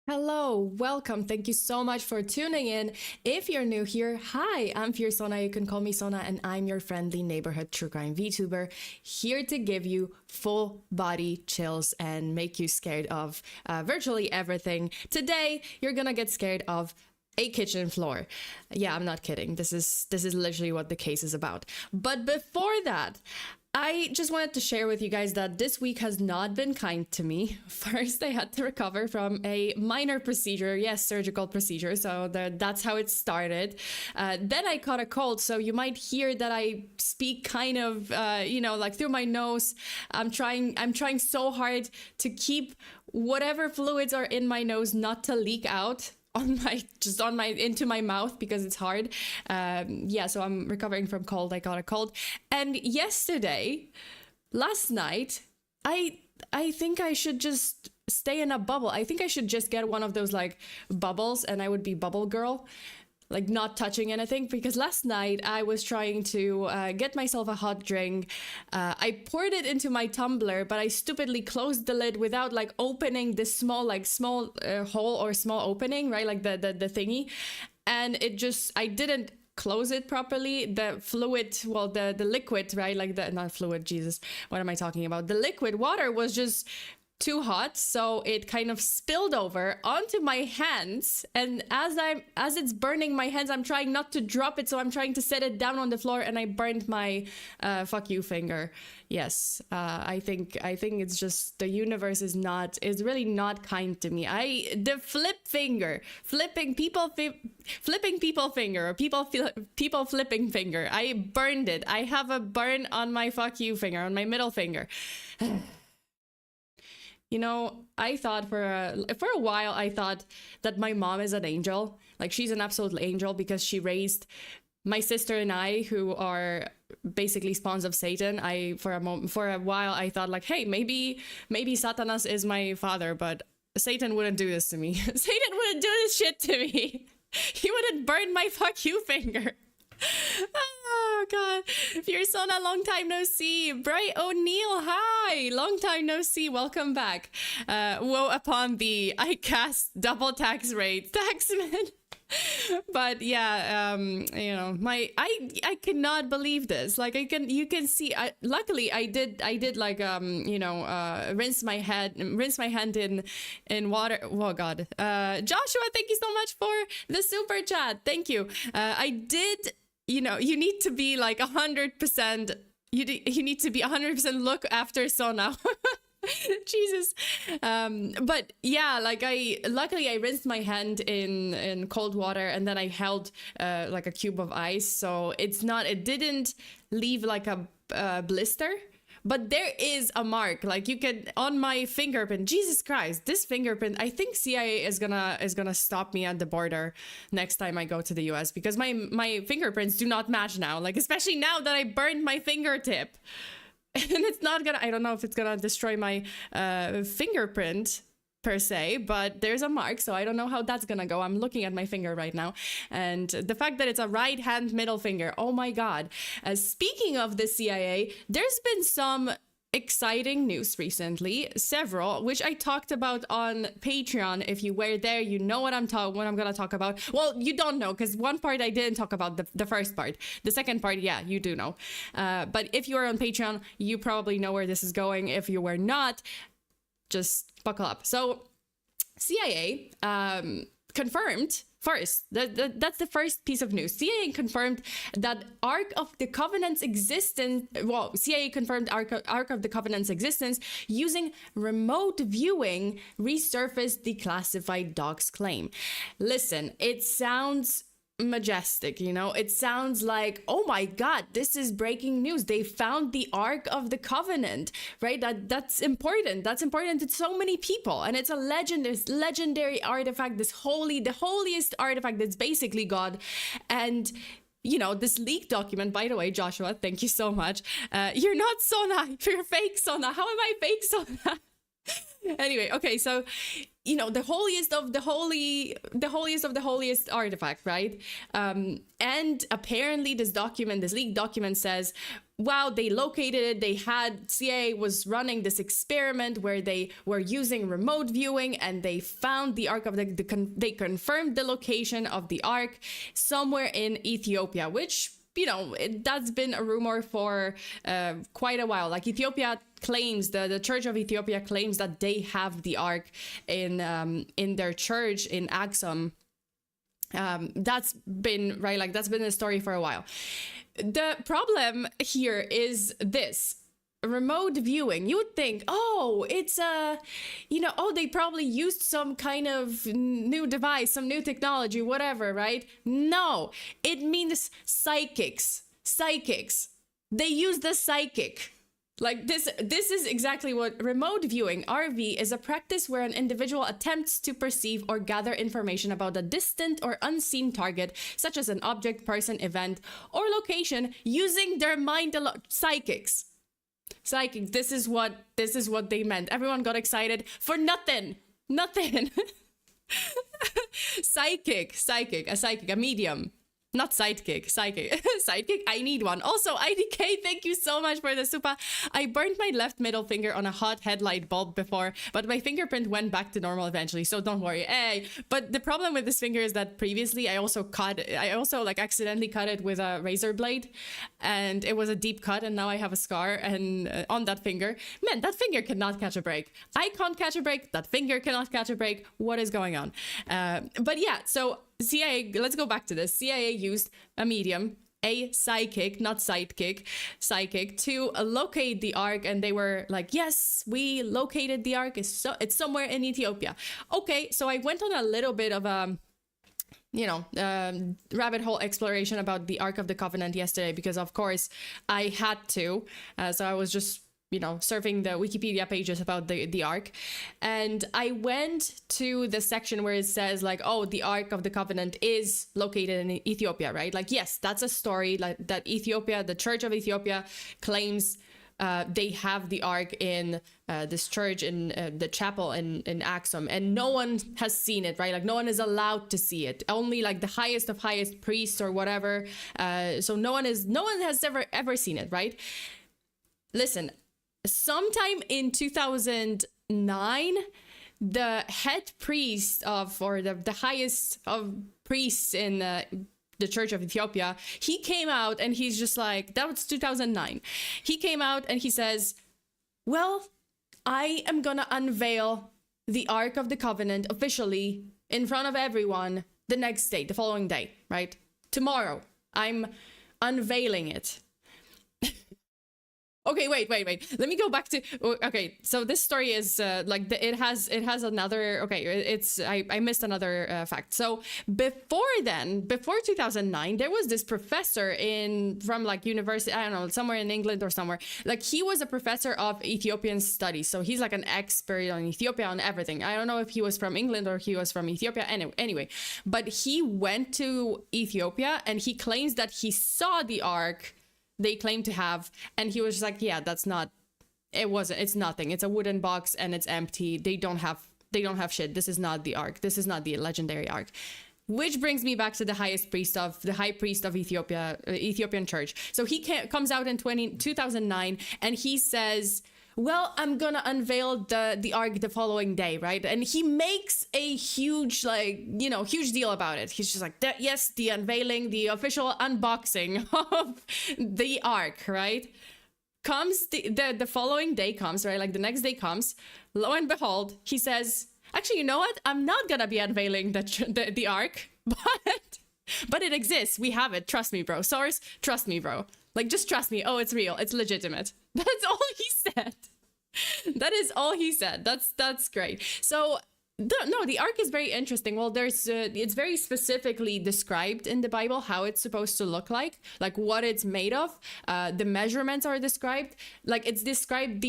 Hello, welcome. Thank you so much for tuning in. If you're new here, hi, I'm FEARSONA. You can call me Sona, and I'm your friendly neighborhood true crime VTuber, here to give you full body chills and make you scared of virtually everything. Today, you're gonna get scared of a kitchen floor. Yeah, I'm not kidding. This is literally what the case is about. But before that, I just wanted to share with you guys that this week has not been kind to me. First, I had to recover from a minor procedure, yes, surgical procedure, so that's how it started. Then I caught a cold, so you might hear that I speak kind of, like through my nose. I'm trying so hard to keep whatever fluids are in my nose not to leak out into my mouth because it's hard. So I'm recovering from cold. I got a cold. And last night, I think I should just stay in a bubble. I think I should just get one of those like bubbles and I would be bubble girl, like not touching anything, because last night I was trying to get myself a hot drink. I poured it into my tumbler, but I stupidly closed the lid without like opening this small hole or small opening, right? Like the thingy. And I didn't close it properly. The fluid, well, the liquid, right? Like not fluid, Jesus, what am I talking about? The liquid water was just too hot, so it kind of spilled over onto my hands, and as it's burning my hands, I'm trying not to drop it, so I'm trying to set it down on the floor, and I burned my fuck you finger. Yes, I think it's just the universe is really not kind to me. The flipping people finger, or people flipping finger, I burned it. I have a burn on my fuck you finger, on my middle finger. You know, I thought for a while, I thought that my mom is an angel. Like, she's an absolute angel because she raised my sister and I, who are basically spawns of Satan. For a while, I thought like, hey, maybe Satanas is my father, but Satan wouldn't do this to me. Satan wouldn't do this shit to me. He wouldn't burn my fuck you finger. Oh god, FEARSONA, long time no see. Bright O'Neill, hi, long time no see, welcome back. Woe upon thee, I cast double tax rate, taxman. But yeah, I cannot believe this. Like, you can see, luckily I did like rinse my hand in water. Oh god. Joshua, thank you so much for the super chat. Thank you. I did, you need to be like 100%, you need to be 100% look after Sona. Jesus. But yeah, like luckily I rinsed my hand in cold water, and then I held like a cube of ice, so it didn't leave like a blister. But there is a mark, like you can, on my fingerprint. Jesus Christ, this fingerprint, I think CIA is gonna stop me at the border next time I go to the US, because my fingerprints do not match now, like especially now that I burned my fingertip. And it's not gonna, I don't know if it's gonna destroy my fingerprint per se, but there's a mark, so I don't know how that's gonna go. I'm looking at my finger right now, and the fact that it's a right hand middle finger, oh my god. Speaking of the CIA, there's been some exciting news recently, several, which I talked about on Patreon. If you were there, you know what I'm gonna talk about. Well, you don't know, because one part I didn't talk about, the first part. The second part, yeah, you do know. But if you are on Patreon, you probably know where this is going. If you were not, just buckle up. So CIA confirmed first, that's the first piece of news. CIA confirmed that Ark of the Covenant's existence. Well, CIA confirmed Ark of the Covenant's existence using remote viewing, resurfaced declassified docs claim. Listen, it sounds majestic, it sounds like, oh my god, this is breaking news. They found the Ark of the Covenant, right? That's important to so many people, and it's a legendary artifact, the holiest artifact that's basically God. And this leaked document, by the way, Joshua, thank you so much. You're not Sona, you're fake Sona. How am I fake Sona? Anyway, okay, so the holiest of the holy, the holiest of the holiest artifact, right? And apparently this leaked document says, wow, they located it. They had, CIA was running this experiment where they were using remote viewing, and they found the Ark of they confirmed the location of the Ark somewhere in Ethiopia, which, that's been a rumor for quite a while. Like, Ethiopia claims, the Church of Ethiopia claims that they have the Ark in their church in Axum. That's been, right, like, that's been a story for a while. The problem here is this. Remote viewing, you would think, it's they probably used some kind of new device, some new technology, whatever, right? No, it means psychics. They use the psychic. Like, this is exactly what remote viewing, RV, is: a practice where an individual attempts to perceive or gather information about a distant or unseen target, such as an object, person, event, or location, using their mind alone. Psychic. This is what they meant. Everyone got excited for nothing. Psychic, a medium. Not sidekick, psychic. Sidekick, I need one. Also, IDK, thank you so much for the super. I burnt my left middle finger on a hot headlight bulb before, but my fingerprint went back to normal eventually, so don't worry. Hey, but the problem with this finger is that previously I also accidentally cut it with a razor blade, and it was a deep cut, and now I have a scar and on that finger. Man, that finger cannot catch a break. I can't catch a break. That finger cannot catch a break. What is going on? But yeah, so CIA, let's go back to this. CIA used a medium, a psychic, not sidekick, psychic, to locate the Ark, and they were like, yes, we located the Ark. It's somewhere in Ethiopia. Okay, so I went on a little bit of a rabbit hole exploration about the Ark of the Covenant yesterday, because of course I had to. So I was just surfing the Wikipedia pages about the Ark, and I went to the section where it says, like, the Ark of the Covenant is located in Ethiopia, right? Like, yes, that's a story, like, that Ethiopia, the Church of Ethiopia, claims they have the Ark in this church in the chapel in Axum, and no one has seen it, right? Like, no one is allowed to see it. Only like the highest of highest priests or whatever. So no one has ever seen it, right? Listen. Sometime in 2009, the head priest the highest of priests in the Church of Ethiopia, he came out and he's just like, that was 2009. He came out and he says, well, I am gonna unveil the Ark of the Covenant officially in front of everyone the following day, right? Tomorrow, I'm unveiling it. Okay, wait. Let me go back to. Okay, so this story is it has another. Okay, I missed another fact. So before 2009, there was this professor from like university. I don't know, somewhere in England or somewhere. Like, he was a professor of Ethiopian studies, so he's like an expert on Ethiopia, on everything. I don't know if he was from England or he was from Ethiopia. Anyway, but he went to Ethiopia and he claims that he saw the Ark they claim to have, and he was just like, yeah, it's nothing. It's a wooden box and it's empty. They don't have shit. This is not the Ark. This is not the legendary Ark. Which brings me back to the high priest of Ethiopia, Ethiopian church. So he comes out in 2009 and he says, well, I'm gonna unveil the Ark the following day, right? And he makes a huge deal about it. He's just like, yes, the unveiling, the official unboxing of the Ark, right? Comes the following day comes, right? Like, the next day comes, lo and behold, he says, actually, you know what? I'm not gonna be unveiling the Ark, but it exists. We have it. Trust me, bro. Source, trust me, bro. Like, just trust me. Oh, it's real. It's legitimate. That's all he said. That is all he said. That's great. So the Ark is very interesting. Well, it's very specifically described in the Bible how it's supposed to look like what it's made of. The measurements are described. Like, it's described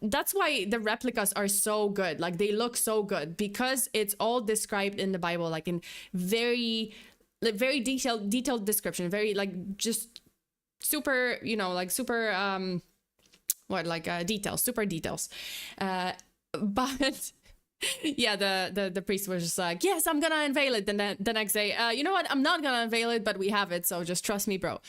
that's why the replicas are so good. Like, they look so good because it's all described in the Bible, like in very detailed description, very just super, super details, super details. But Yeah, the priest was just like, yes, I'm gonna unveil it. Then the next day, you know what? I'm not gonna unveil it, but we have it, so just trust me, bro.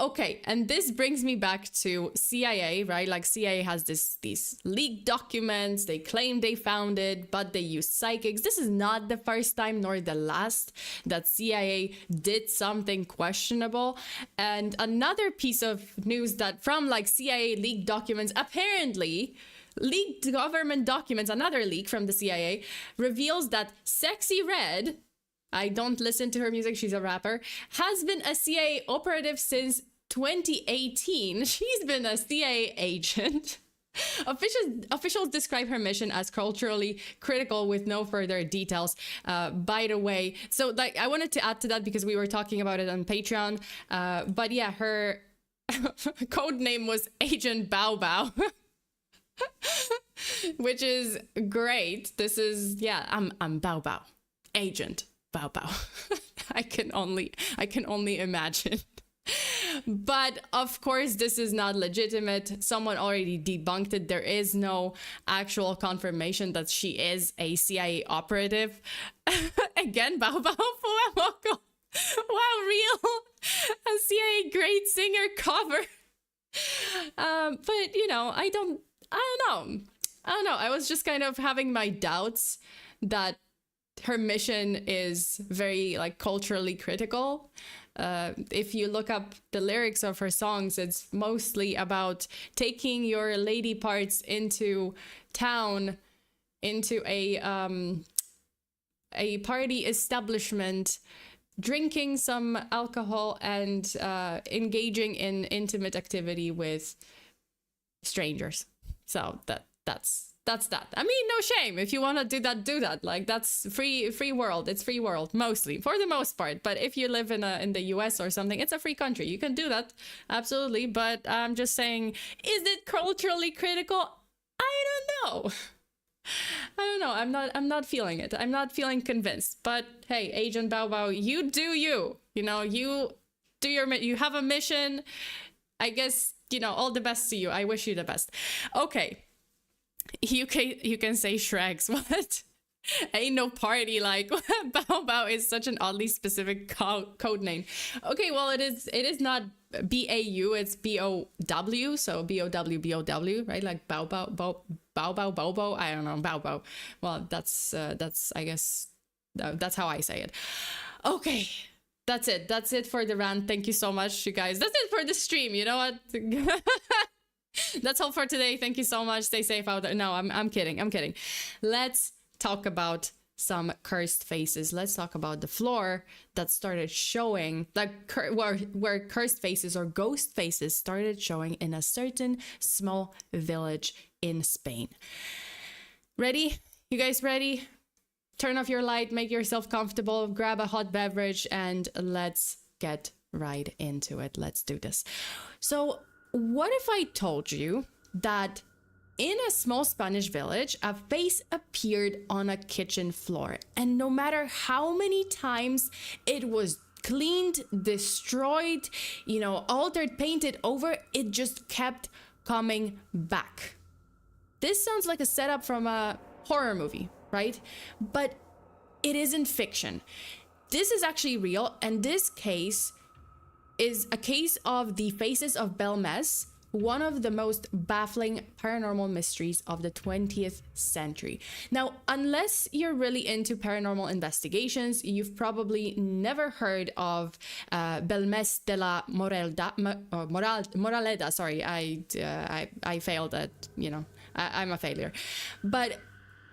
Okay, and this brings me back to CIA, right? Like CIA has these leaked documents. They claim they found it, but they use psychics. This is not the first time nor the last that CIA did something questionable. And another piece of news that from like CIA leaked documents, apparently leaked government documents, another leak from the CIA reveals that Sexy Red, I don't listen to her music, she's a rapper, has been a CIA operative since 2018. She's been a CIA agent. Officials describe her mission as culturally critical with no further details. By the way, so like I wanted to add to that because we were talking about it on Patreon. But yeah, her code name was Agent Bow Bow. Which is great. This is, yeah, I'm Bow Bow. Agent Bow Bow. I can only imagine. But of course, this is not legitimate. Someone already debunked it. There is no actual confirmation that she is a CIA operative. Again, Bow Bow Fuemoco. Wow, real. A CIA great singer cover. But, you know, I don't know. I was just kind of having my doubts that her mission is very like culturally critical. If you look up the lyrics of her songs, it's mostly about taking your lady parts into town, into a party establishment, drinking some alcohol and engaging in intimate activity with strangers. So that's that. I mean, no shame. If you want to do that. Like, that's free world. It's free world, mostly, for the most part. But if you live in the US or something, it's a free country. You can do that, absolutely. But I'm just saying, is it culturally critical? I don't know. I'm not feeling it. I'm not feeling convinced. But hey, Agent Bow Bow, you do you. You know, you do you have a mission. I guess, you know, all the best to you. I wish you the best. Okay. You can say Shregs. What? Ain't no party like Bow Bow is such an oddly specific code name. Okay, well it is not BAU, it's BOW, so BOW, right? Like Bow Bow. I don't know, Bow Bow. Well, that's I guess that's how I say it. Okay. That's it for the rant. Thank you so much, you guys. That's it for the stream. You know what? That's all for today. Thank you so much. Stay safe out there. No, I'm kidding. Let's talk about some cursed faces. Let's talk about the floor that started showing, like where cursed faces or ghost faces started showing in a certain small village in Spain. Ready? You guys ready? Turn off your light, make yourself comfortable, grab a hot beverage, and let's get right into it. Let's do this. So, what if I told you that in a small Spanish village, a face appeared on a kitchen floor, and no matter how many times it was cleaned, destroyed, you know, altered, painted over, it just kept coming back. This sounds like a setup from a horror movie, right? But it isn't fiction. This is actually real, and this case is a case of the faces of Belmez, one of the most baffling paranormal mysteries of the 20th century. Now, unless you're really into paranormal investigations, you've probably never heard of Belmez de la Moraleda. Sorry, I failed at, you know, I'm a failure. But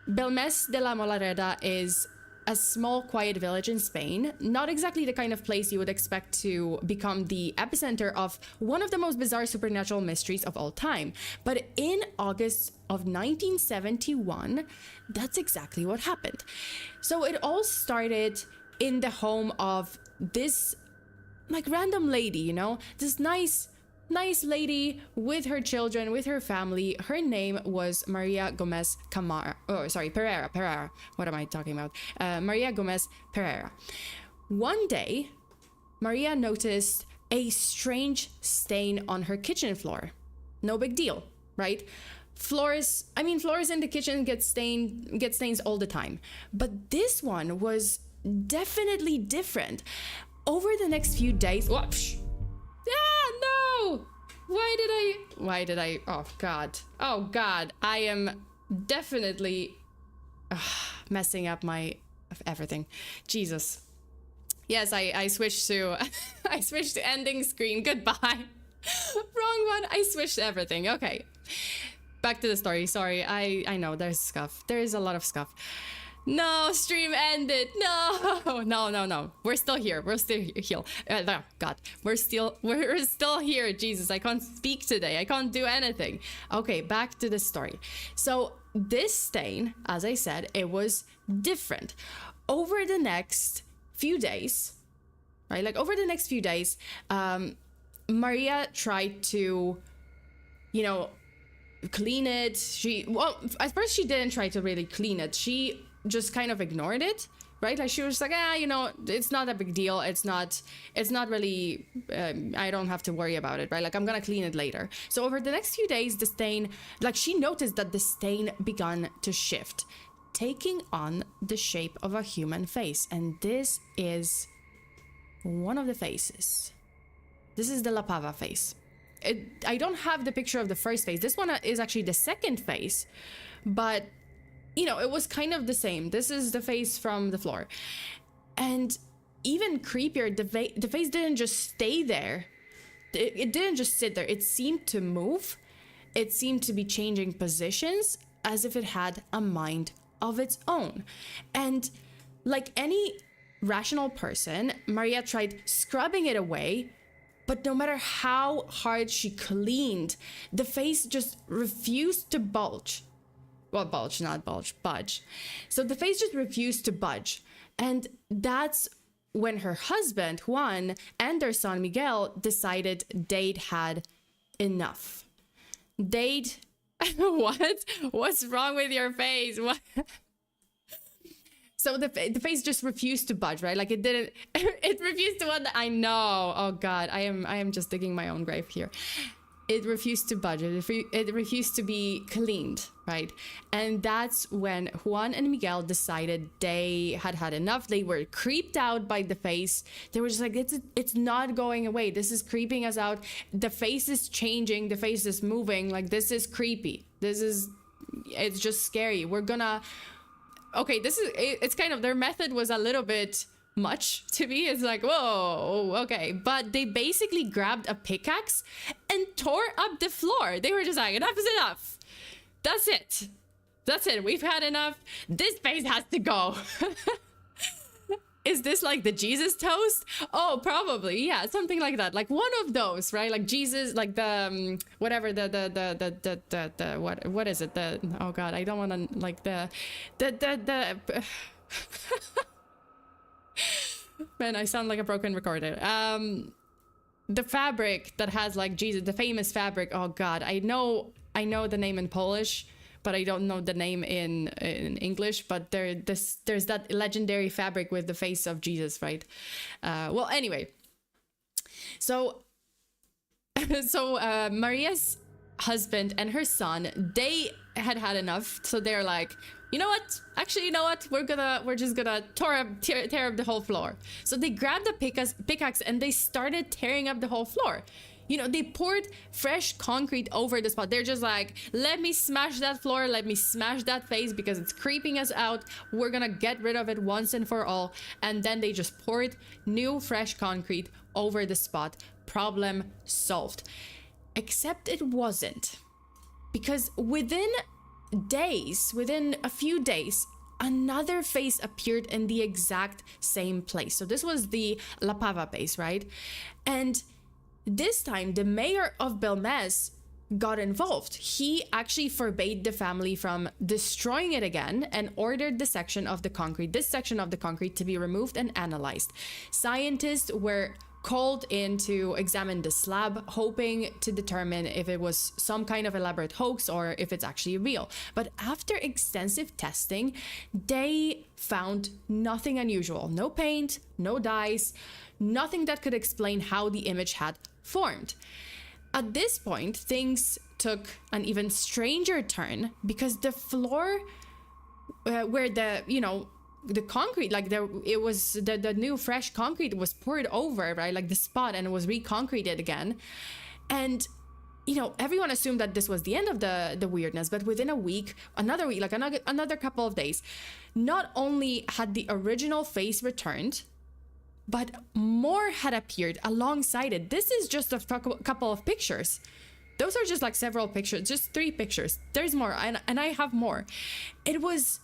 Belmez de la Moraleda is a small, quiet village in Spain, not exactly the kind of place you would expect to become the epicenter of one of the most bizarre supernatural mysteries of all time. But in August of 1971, that's exactly what happened. So it all started in the home of this, like, random lady, you know, this nice lady with her children, with her family. Her name was María Gómez Cámara. Oh, sorry, Pereira. What am I talking about? María Gómez Pereira. One day, Maria noticed a strange stain on her kitchen floor. No big deal, right? floors in the kitchen get stains all the time, but this one was definitely different. Over the next few days, whoosh, no! Why did I? Oh God, I am definitely messing up everything. Jesus. Yes, I switched to I switched to ending screen. Goodbye. Wrong one. I switched everything. Okay. Back to the story. Sorry. I know there's scuff. There is a lot of scuff. No, stream ended. No. We're still here. We're still here. God. We're still here. Jesus, I can't speak today. I can't do anything. Okay, back to the story. So this stain, as I said, it was different. Over the next few days, right? Like over the next few days, Maria tried to, clean it. At first she didn't try to really clean it. She just kind of ignored it, right? Like she was like, it's not a big deal. It's not really, I don't have to worry about it, right? Like I'm gonna clean it later. So over the next few days, the stain, like she noticed that the stain began to shift, taking on the shape of a human face. And this is one of the faces. This is the La Pava face. I don't have the picture of the first face. This one is actually the second face, but it was kind of the same. This is the face from the floor. And even creepier, the face didn't just stay there. It didn't just sit there. It seemed to move. It seemed to be changing positions as if it had a mind of its own. And like any rational person, Maria tried scrubbing it away, but no matter how hard she cleaned, the face just refused to budge. Well, budge. So the face just refused to budge. And that's when her husband, Juan, and their son, Miguel, decided they'd had enough. What? What's wrong with your face? What? So the face just refused to budge, right? Like it didn't, it refused to, I know. Oh God, I am just digging my own grave here. It refused to budge. It refused to be cleaned, right? And that's when Juan and Miguel decided they had had enough. They were creeped out by the face. They were just like, it's not going away. This is creeping us out. The face is changing. The face is moving. Like, this is creepy. It's just scary. Okay, it's kind of, their method was a little bit much to me. It's like, whoa, okay. But they basically grabbed a pickaxe and tore up the floor. They were just like, enough is enough. That's it. We've had enough. This face has to go. Is this like the Jesus toast? Oh, probably. Yeah, something like that. Like one of those, right? Like Jesus, like the whatever what is it? Oh God, I don't want to like the man, I sound like a broken recorder. The fabric that has like Jesus, the famous fabric. Oh God, I know the name in Polish, but I don't know the name in English. But there's that legendary fabric with the face of Jesus, right? Well, anyway, so Maria's husband and her son, they had had enough, so they're like, you know what? Actually, you know what? We're just gonna tear up the whole floor. So they grabbed a pickaxe and they started tearing up the whole floor. They poured fresh concrete over the spot. They're just like, let me smash that floor. Let me smash that face because it's creeping us out. We're gonna get rid of it once and for all. And then they just poured new fresh concrete over the spot. Problem solved. Except it wasn't. Because within a few days, another face appeared in the exact same place. So this was the La Pava face, right? And this time, the mayor of Belmez got involved. He actually forbade the family from destroying it again and ordered this section of the concrete to be removed and analyzed. Scientists were called in to examine the slab, hoping to determine if it was some kind of elaborate hoax or if it's actually real. But after extensive testing, they found nothing unusual. No paint, no dyes, nothing that could explain how the image had formed. At this point, things took an even stranger turn because the floor where the concrete, like it was the new fresh concrete was poured over, right, like the spot, and it was reconcreted again. And everyone assumed that this was the end of the weirdness, but within a week, like another couple of days, not only had the original face returned, but more had appeared alongside it. This is just a couple of pictures. Those are just like several pictures, just 3 pictures. There's more, and I have more. It was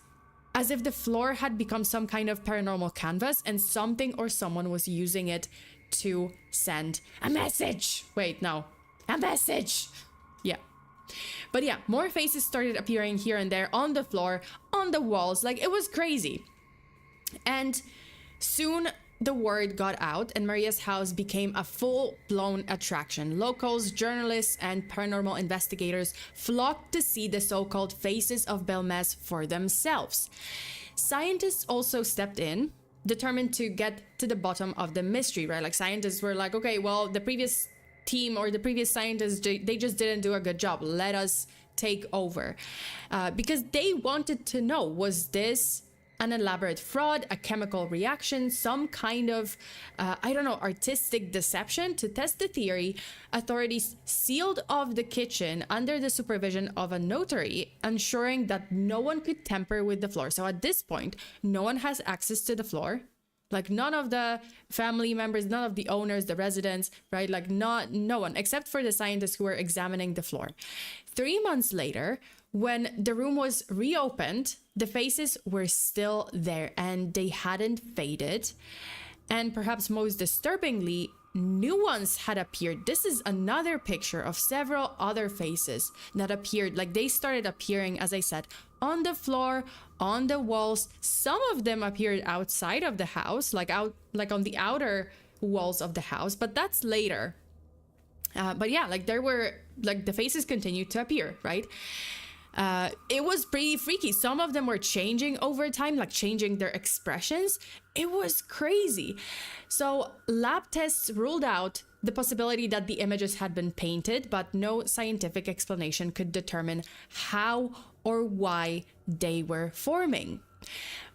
as if the floor had become some kind of paranormal canvas, and something or someone was using it to send a message. Wait, no. A message. Yeah. But yeah, more faces started appearing here and there on the floor, on the walls. Like, it was crazy. And soon the word got out and Maria's house became a full-blown attraction. Locals, journalists, and paranormal investigators flocked to see the so-called faces of Belmez for themselves. Scientists also stepped in, determined to get to the bottom of the mystery, right? Like, scientists were like, okay, well, the previous team or the previous scientists, they just didn't do a good job. Let us take over. Because they wanted to know, was this an elaborate fraud, a chemical reaction, some kind of, artistic deception? To test the theory, authorities sealed off the kitchen under the supervision of a notary, ensuring that no one could tamper with the floor. So at this point, no one has access to the floor. Like, none of the family members, none of the owners, the residents, right? Like, no one, except for the scientists who were examining the floor. 3 months later, when the room was reopened, the faces were still there and they hadn't faded. And perhaps most disturbingly, new ones had appeared. This is another picture of several other faces that appeared. Like, they started appearing, as I said, on the floor, on the walls. Some of them appeared outside of the house, like on the outer walls of the house, but that's later. But yeah, like, there were, like, the faces continued to appear, right? It was pretty freaky. Some of them were changing over time, like changing their expressions. It was crazy. So lab tests ruled out the possibility that the images had been painted, but no scientific explanation could determine how or why they were forming.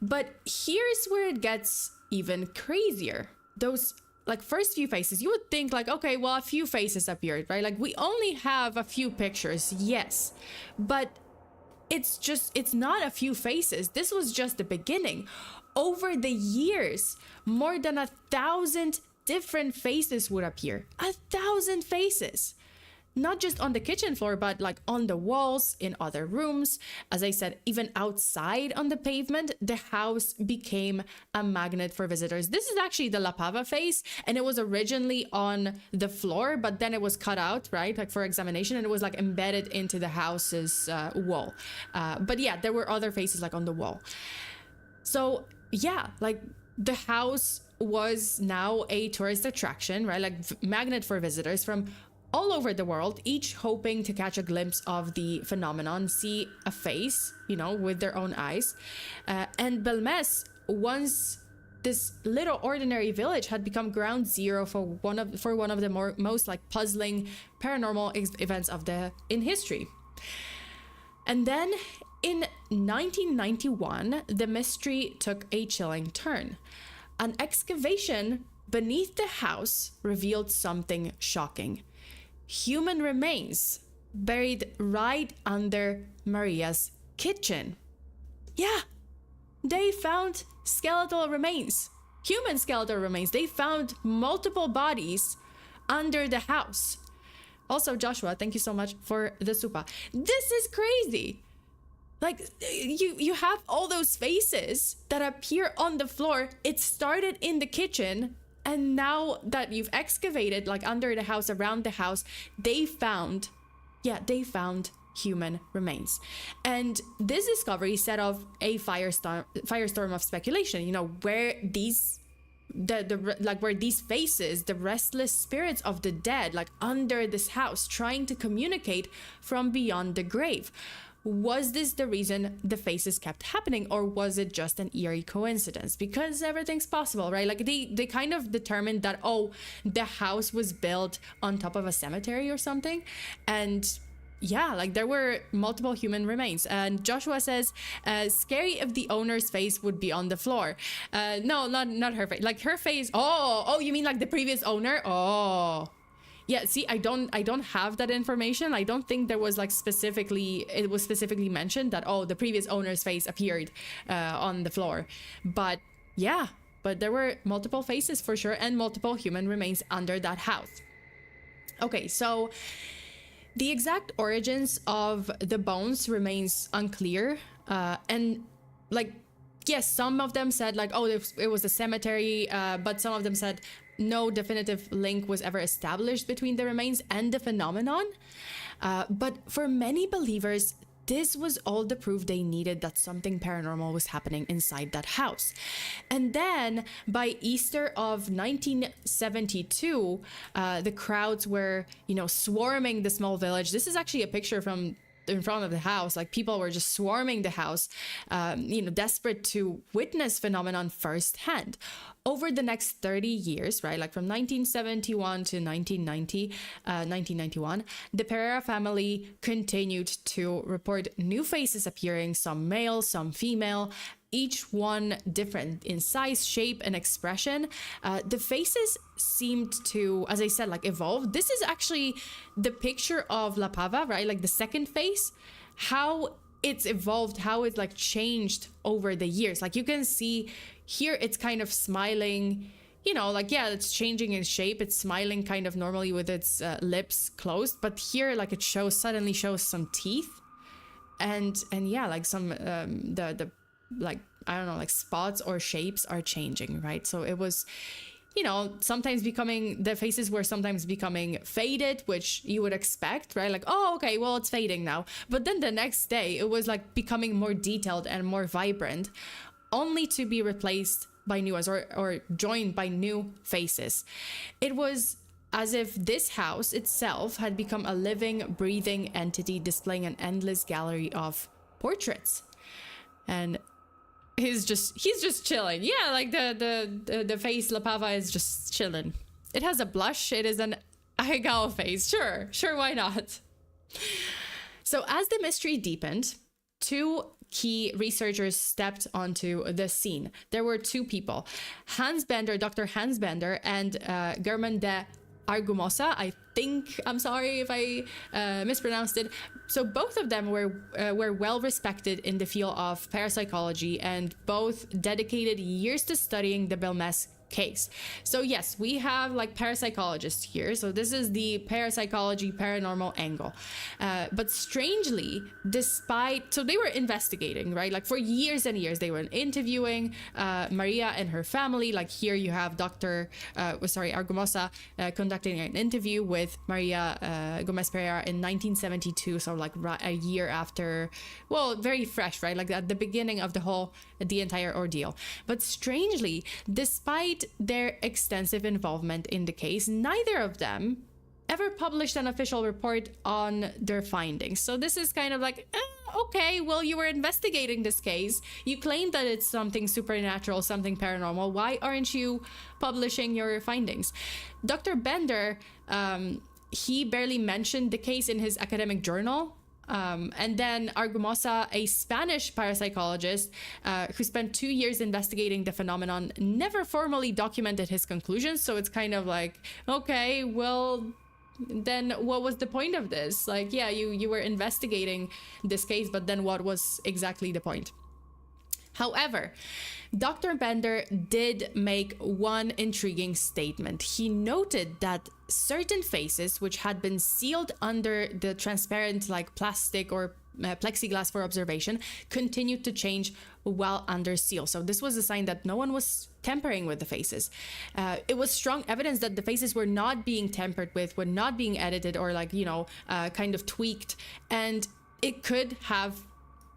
But here's where it gets even crazier. Those, like, first few faces, you would think, like, okay, well, a few faces appeared, right? Like, we only have a few pictures, yes, but it's not a few faces. This was just the beginning. Over the years, more than 1,000 different faces would appear. 1,000 faces. Not just on the kitchen floor, but like on the walls, in other rooms. As I said, even outside on the pavement, the house became a magnet for visitors. This is actually the La Pava face, and it was originally on the floor, but then it was cut out, right? Like, for examination, and it was like embedded into the house's wall. But yeah, there were other faces like on the wall. So yeah, like, the house was now a tourist attraction, right? Like, magnet for visitors from all over the world, each hoping to catch a glimpse of the phenomenon, see a face, with their own eyes. And Bélmez, once this little ordinary village, had become ground zero for one of the most like puzzling paranormal events in history. And then in 1991, the mystery took a chilling turn. An excavation beneath the house revealed something shocking. Human remains buried right under Maria's kitchen. Yeah, they found skeletal remains, human skeletal remains. They found multiple bodies under the house. Also, Joshua, thank you so much for the supa. This is crazy. Like, you have all those faces that appear on the floor. It started in the kitchen. And now that you've excavated, like, under the house, around the house, they found human remains. And this discovery set off a firestorm of speculation, where these where these faces, the restless spirits of the dead, like, under this house, trying to communicate from beyond the grave. Was this the reason the faces kept happening, or was it just an eerie coincidence? Because everything's possible, right? Like, they kind of determined that, the house was built on top of a cemetery or something, and yeah, like there were multiple human remains. And Joshua says, scary if the owner's face would be on the floor. No, not her face. Like her face. Oh, you mean like the previous owner? Oh, yeah. See, I don't have that information. I don't think there was like it was specifically mentioned that, oh, the previous owner's face appeared on the floor. But yeah, but there were multiple faces for sure, and multiple human remains under that house. Okay, so the exact origins of the bones remains unclear. And like, yes, some of them said like, oh, it was a cemetery, but some of them said no definitive link was ever established between the remains and the phenomenon. But for many believers, this was all the proof they needed that something paranormal was happening inside that house. And then by Easter of 1972, the crowds were, swarming the small village. This is actually a picture from in front of the house. Like people were just swarming the house, desperate to witness phenomenon firsthand. Over the next 30 years, right, like from 1971 to 1991, the Pereira family continued to report new faces appearing, some male, some female, each one different in size, shape, and expression. The faces seemed to, as I said, like evolve. This is actually the picture of La Pava, right? Like the second face, how it's evolved, how it's like changed over the years. Like you can see here, it's kind of smiling, it's changing in shape. It's smiling kind of normally with its lips closed, but here, like it suddenly shows some teeth, and yeah, like some the like, I don't know, like spots or shapes are changing, right? So it was, sometimes the faces were sometimes becoming faded, which you would expect, right? Like, oh, okay, well, it's fading now. But then the next day, it was like becoming more detailed and more vibrant, only to be replaced by new ones or joined by new faces. It was as if this house itself had become a living, breathing entity displaying an endless gallery of portraits. And he's just chilling. Yeah, like the face La Pava is just chilling. It has a blush. It is an Ahegao face. Sure, why not? So as the mystery deepened, two key researchers stepped onto the scene. There were two people, Dr. Hans Bender, and German de Argumosa. I'm sorry if I mispronounced it. So both of them were well respected in the field of parapsychology, and both dedicated years to studying the Belmez case. So yes, we have like parapsychologists here. So this is the parapsychology paranormal angle. But strangely, so they were investigating, right? Like for years and years, they were interviewing Maria and her family. Like here you have Argumosa conducting an interview with Maria Gómez Cámara in 1972. So like a year after, well, very fresh, right? Like at the beginning of the entire ordeal. But strangely, despite their extensive involvement in the case, neither of them ever published an official report on their findings. So this is kind of like, okay, well, you were investigating this case. You claim that it's something supernatural, something paranormal. Why aren't you publishing your findings? Dr. Bender, he barely mentioned the case in his academic journal. And then Argumosa, a Spanish parapsychologist who spent 2 years investigating the phenomenon, never formally documented his conclusions. So it's kind of like, okay, well, then what was the point of this? Like, yeah, you were investigating this case, but then what was exactly the point? However, Dr. Bender did make one intriguing statement. He noted that certain faces, which had been sealed under the transparent like plastic or plexiglass for observation, continued to change while under seal. So this was a sign that no one was tampering with the faces. It was strong evidence that the faces were not being tampered with, were not being edited or like, kind of tweaked. And it could have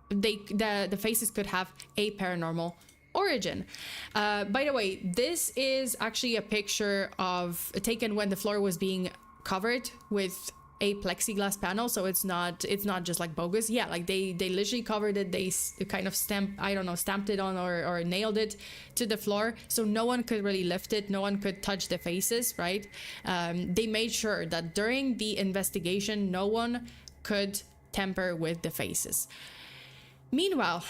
the faces could have a paranormal origin. By the way, this is actually a picture taken when the floor was being covered with a plexiglass panel, so it's not just like bogus. Yeah, like they literally covered it. They kind of stamped it on or nailed it to the floor, so no one could really lift it, no one could touch the faces, right? They made sure that during the investigation no one could tamper with the faces. Meanwhile,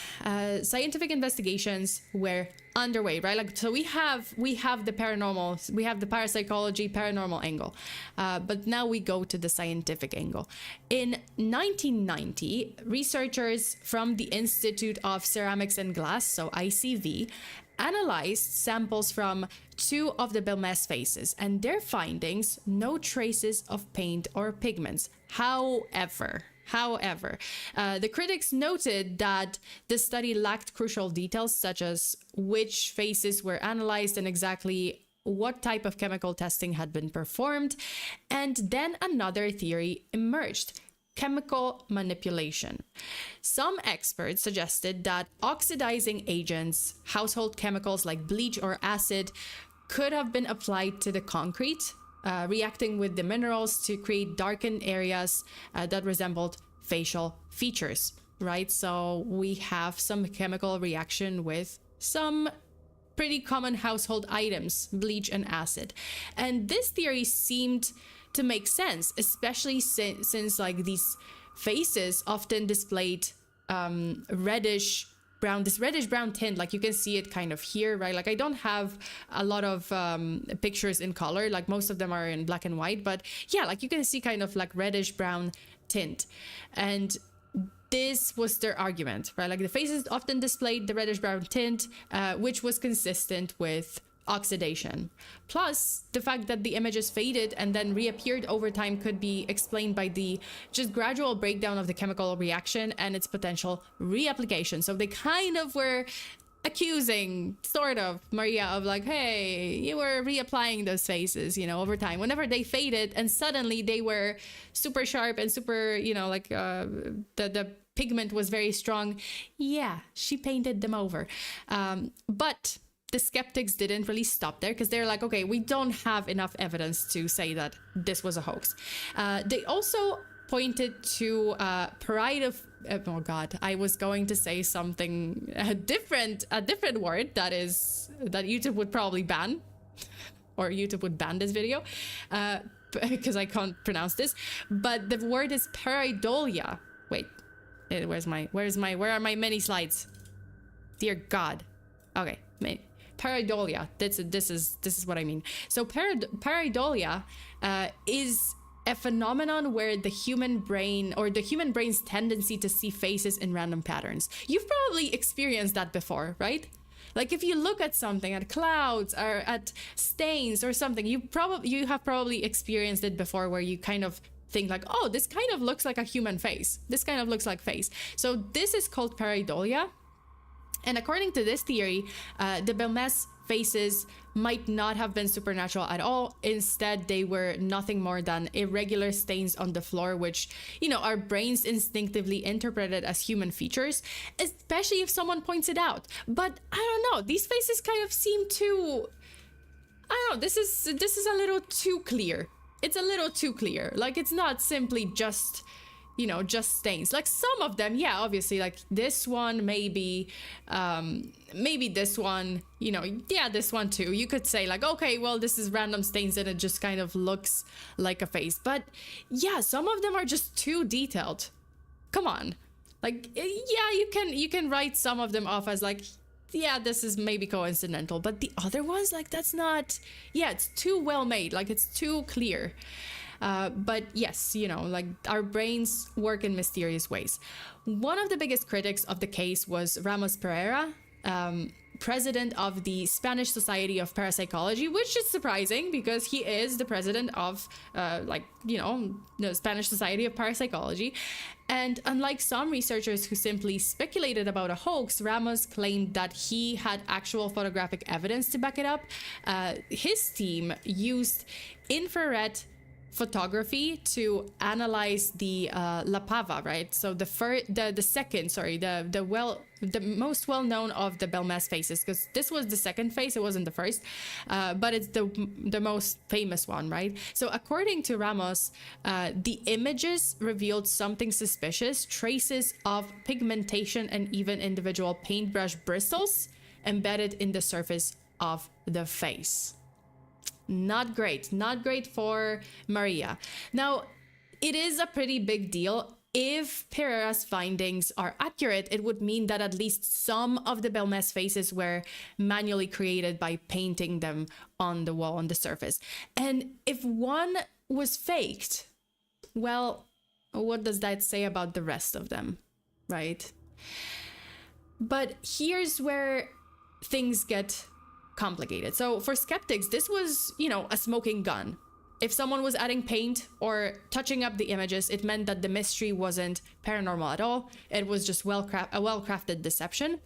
scientific investigations were underway, right? Like, so we have the paranormal, we have the parapsychology, paranormal angle, but now we go to the scientific angle. In 1990, researchers from the Institute of Ceramics and Glass, so ICV, analyzed samples from 2 of the Belmez faces, and their findings, no traces of paint or pigments. However, the critics noted that the study lacked crucial details such as which faces were analyzed and exactly what type of chemical testing had been performed. And then another theory emerged: chemical manipulation. Some experts suggested that oxidizing agents, household chemicals like bleach or acid, could have been applied to the concrete, reacting with the minerals to create darkened areas that resembled facial features, right? So we have some chemical reaction with some pretty common household items, bleach and acid. And this theory seemed to make sense, especially since like these faces often displayed reddish brown tint. Like you can see it kind of here, right? Like I don't have a lot of pictures in color, like most of them are in black and white, but yeah, like you can see kind of like reddish brown tint. And this was their argument, right? Like the faces often displayed the reddish brown tint, which was consistent with oxidation. Plus, the fact that the images faded and then reappeared over time could be explained by the just gradual breakdown of the chemical reaction and its potential reapplication. So they kind of were accusing, sort of, Maria of like, hey, you were reapplying those faces, you know, over time. Whenever they faded and suddenly they were super sharp and super, you know, like the pigment was very strong. Yeah, she painted them over. But the skeptics didn't really stop there because they're like, okay, we don't have enough evidence to say that this was a hoax. They also pointed to oh god, I was going to say something a different word that YouTube would probably ban, or YouTube would ban this video because I can't pronounce this. But the word is pareidolia. Wait, where are my many slides? Dear God. Okay, pareidolia. This is what I mean. So pareidolia is a phenomenon where the human brain, or the human brain's tendency to see faces in random patterns. You've probably experienced that before, right? Like if you look at something, at clouds or at stains or something, you have probably experienced it before, where you kind of think like, oh, this kind of looks like a human face. This kind of looks like face. So this is called pareidolia. And according to this theory, the Belmez faces might not have been supernatural at all. Instead, they were nothing more than irregular stains on the floor, which, you know, our brains instinctively interpreted as human features, especially if someone points it out. But I don't know, these faces kind of seem too, I don't know, this is a little too clear. It's a little too clear. Like, it's not simply just, you know, just stains. Like some of them, yeah, obviously, like this one, maybe this one, you know, yeah, this one too. You could say like, okay, well, this is random stains and it just kind of looks like a face. But yeah, some of them are just too detailed. Come on. Like, yeah, you can write some of them off as like, yeah, this is maybe coincidental. But the other ones, like, that's not, yeah, it's too well made. Like, it's too clear. But yes, you know, like our brains work in mysterious ways. One of the biggest critics of the case was Ramos Pereira, president of the Spanish Society of Parapsychology, which is surprising because he is the president of, like, you know, the Spanish Society of Parapsychology. And unlike some researchers who simply speculated about a hoax, Ramos claimed that he had actual photographic evidence to back it up. His team used infrared photography to analyze the La Pava, right? So the most well-known of the Belmez faces, because this was the second face, it wasn't the first, but it's the most famous one, right? So according to Ramos, the images revealed something suspicious, traces of pigmentation and even individual paintbrush bristles embedded in the surface of the face. Not great for Maria. Now, it is a pretty big deal if Pereira's findings are accurate, it would mean that at least some of the Belmez faces were manually created by painting them on the wall, on the surface. And if one was faked, well, what does that say about the rest of them, right? But here's where things get complicated. So for skeptics, this was, you know, a smoking gun. If someone was adding paint or touching up the images, it meant that the mystery wasn't paranormal at all. It was just a well-crafted deception.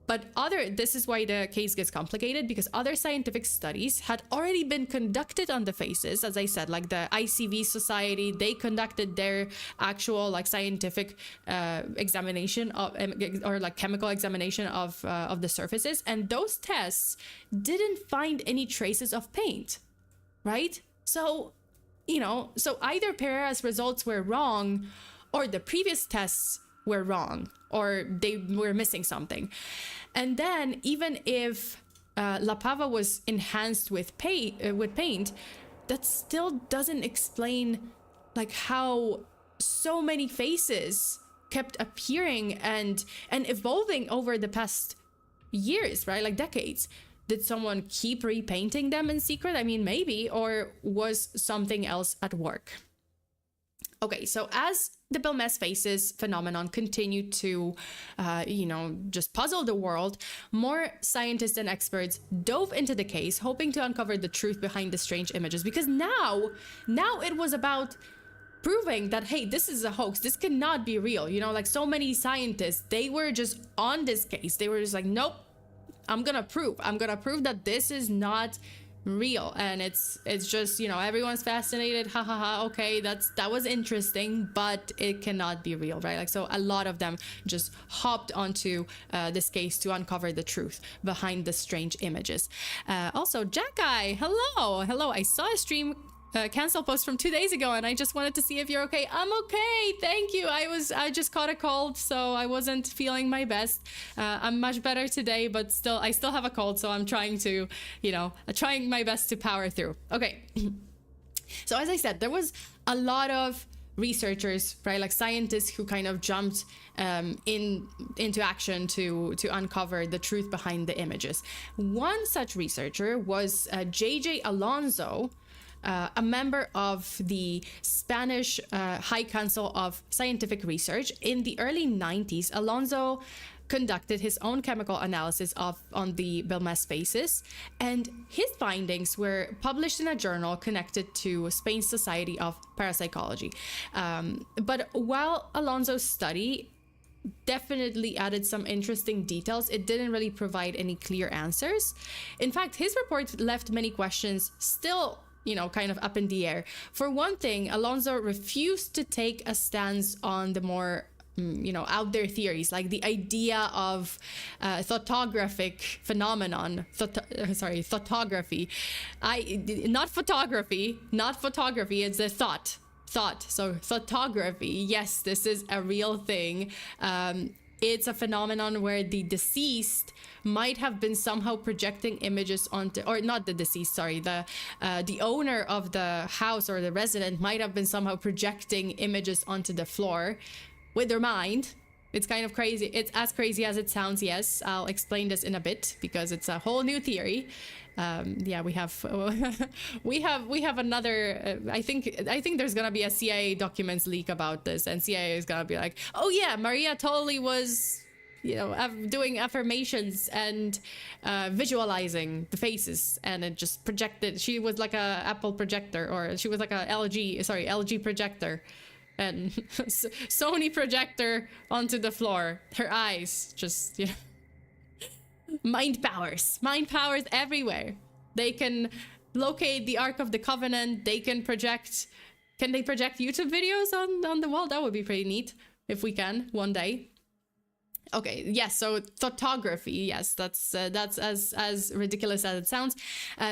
But this is why the case gets complicated, because other scientific studies had already been conducted on the faces. As I said, like the ICV Society, they conducted their actual like scientific examination of, or like chemical examination of the surfaces. And those tests didn't find any traces of paint, right? So, you know, so either Pereira's results were wrong, or the previous tests were wrong, or they were missing something. And then even if La Pava was enhanced with paint, that still doesn't explain like how so many faces kept appearing and evolving over the past years, right? Like decades. Did someone keep repainting them in secret? I mean, maybe, or was something else at work? Okay, so as the Belmez faces phenomenon continued to, just puzzle the world, more scientists and experts dove into the case, hoping to uncover the truth behind the strange images. Because now it was about proving that, hey, this is a hoax. This cannot be real. You know, like so many scientists, they were just on this case. They were just like, nope, I'm gonna prove that this is not real. And it's just, you know, everyone's fascinated, okay, that was interesting, but it cannot be real, right? Like, so a lot of them just hopped onto this case to uncover the truth behind the strange images. Also, Jackai, hello, I saw a stream cancel post from 2 days ago, and I just wanted to see if you're okay. I'm okay, thank you. I just caught a cold, so I wasn't feeling my best. I'm much better today, but I still have a cold, so I'm trying to, trying my best to power through. Okay. So as I said, there was a lot of researchers, right, like scientists who kind of jumped into action to uncover the truth behind the images. One such researcher was J.J. Alonso, a member of the Spanish High Council of Scientific Research. In the early 90s, Alonso conducted his own chemical analysis on the Belmez faces, and his findings were published in a journal connected to Spain's Society of Parapsychology. But while Alonso's study definitely added some interesting details, it didn't really provide any clear answers. In fact, his report left many questions still kind of up in the air. For one thing, Alonso refused to take a stance on the more out there theories, like the idea of thoughtographic phenomenon. Thoughtography. Not photography. It's a thought. So thoughtography. Yes, this is a real thing. It's a phenomenon where the deceased might have been somehow projecting images onto, or not the deceased, sorry, the owner of the house or the resident might have been somehow projecting images onto the floor with their mind. It's kind of crazy. It's as crazy as it sounds. Yes, I'll explain this in a bit because it's a whole new theory. We have another. I think there's gonna be a CIA documents leak about this, and CIA is gonna be like, oh yeah, Maria totally was, doing affirmations and visualizing the faces, and it just projected. She was like a Apple projector, or she was like a LG projector. And Sony projector onto the floor. Her eyes just, mind powers everywhere. They can locate the Ark of the Covenant. They can project. Can they project YouTube videos on the wall? That would be pretty neat if we can one day. Okay, yes, so thoughtography, yes, that's as ridiculous as it sounds.